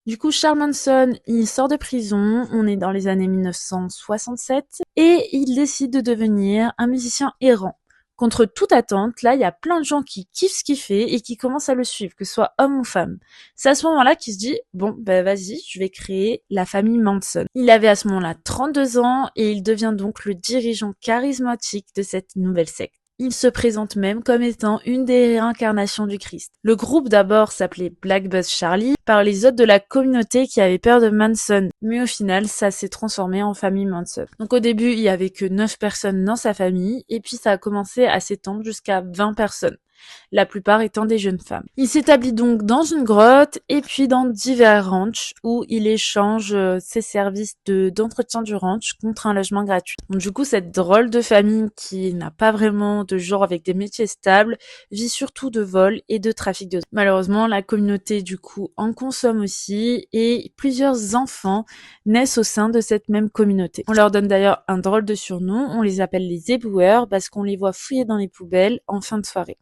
Du coup, Charles Manson, il sort de prison, on est dans les années 1967, et il décide de devenir un musicien errant. Contre toute attente, là, il y a plein de gens qui kiffent ce qu'il fait et qui commencent à le suivre, que ce soit homme ou femme. C'est à ce moment-là qu'il se dit, bon, ben vas-y, je vais créer la famille Manson. Il avait à ce moment-là 32 ans et il devient donc le dirigeant charismatique de cette nouvelle secte. Il se présente même comme étant une des réincarnations du Christ. Le groupe d'abord s'appelait Black Buzz Charlie par les autres de la communauté qui avaient peur de Manson. Mais au final, ça s'est transformé en famille Manson. Donc au début, il y avait que 9 personnes dans sa famille et puis ça a commencé à s'étendre jusqu'à 20 personnes, la plupart étant des jeunes femmes. Il s'établit donc dans une grotte et puis dans divers ranchs où il échange ses services d'entretien du ranch contre un logement gratuit. Donc du coup, cette drôle de famille qui n'a pas vraiment de genre avec des métiers stables vit surtout de vol et de trafic de drogue. Malheureusement, la communauté du coup en consomme aussi et plusieurs enfants naissent au sein de cette même communauté. On leur donne d'ailleurs un drôle de surnom, on les appelle les éboueurs parce qu'on les voit fouiller dans les poubelles en fin de soirée.